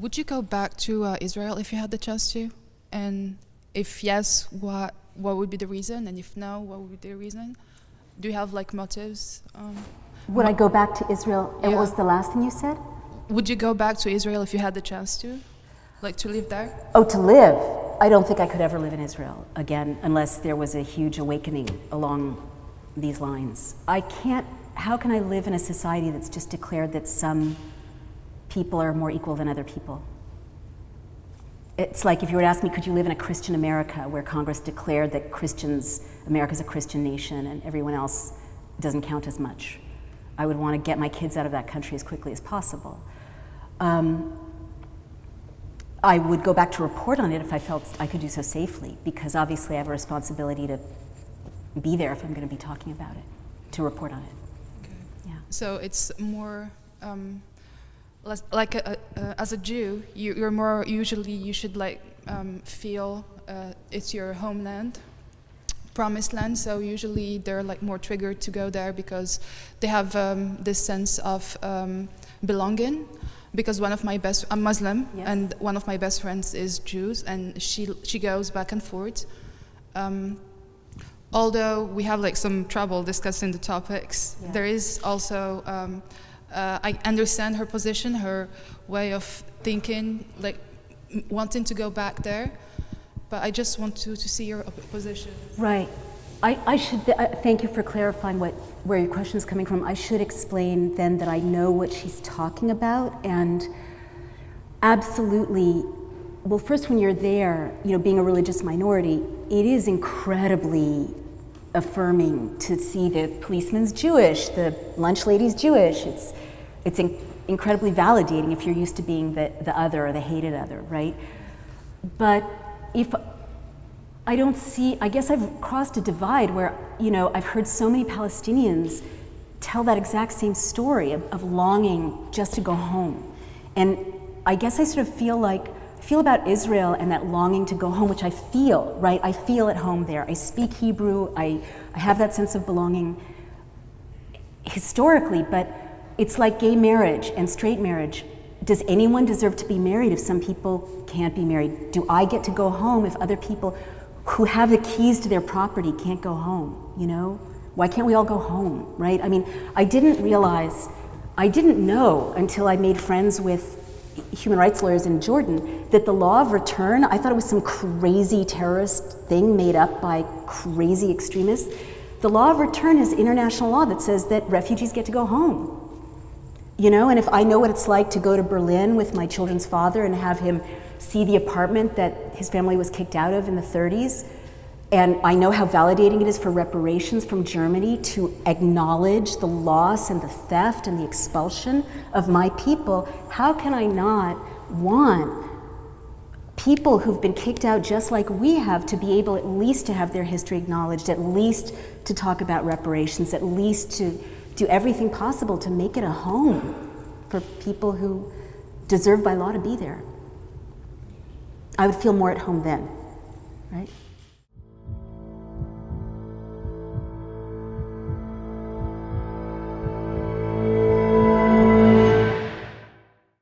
Would you go back to Israel if you had the chance to? And if yes, what would be the reason? And if no, what would be the reason? Do you have like motives? Would I go back to Israel? And Yeah. what was the last thing you said? Would you go back to Israel if you had the chance to? Like to live there? Oh, to live. I don't think I could ever live in Israel again unless there was a huge awakening along these lines. How can I live in a society that's just declared that some people are more equal than other people? It's like if you were to ask me, could you live in a Christian America where Congress declared that America's a Christian nation and everyone else doesn't count as much? I would want to get my kids out of that country as quickly as possible. I would go back to report on it if I felt I could do so safely, because obviously I have a responsibility to be there if I'm going to be talking about it, to report on it. Okay. Yeah. So it's more like as a Jew, you're more usually you should like feel it's your homeland, promised land. So usually they're like more triggered to go there because they have this sense of belonging. Because I'm Muslim, yes. And one of my best friends is Jews, and she goes back and forth. Although we have like some trouble discussing the topics, yeah. There is also I understand her position, her way of thinking, like wanting to go back there. But I just want to see your position. Right. I should thank you for clarifying where your question is coming from. I should explain then that I know what she's talking about, and absolutely. Well, first, when you're there, being a religious minority, it is incredibly affirming to see the policeman's Jewish, the lunch lady's Jewish. It's incredibly validating if you're used to being the other or the hated other, right? But I guess I've crossed a divide where, I've heard so many Palestinians tell that exact same story of longing just to go home. And I guess I sort of feel about Israel and that longing to go home, which I feel, right? I feel at home there. I speak Hebrew. I have that sense of belonging historically, but it's like gay marriage and straight marriage. Does anyone deserve to be married if some people can't be married? Do I get to go home if other people who have the keys to their property can't go home, Why can't we all go home, right? I mean, I didn't know until I made friends with human rights lawyers in Jordan that the law of return, I thought it was some crazy terrorist thing made up by crazy extremists. The law of return is international law that says that refugees get to go home. And if I know what it's like to go to Berlin with my children's father and have him see the apartment that his family was kicked out of in the 30s, and I know how validating it is for reparations from Germany to acknowledge the loss and the theft and the expulsion of my people, how can I not want people who've been kicked out just like we have to be able at least to have their history acknowledged, at least to talk about reparations, at least to do everything possible to make it a home for people who deserve by law to be there? I would feel more at home then, right?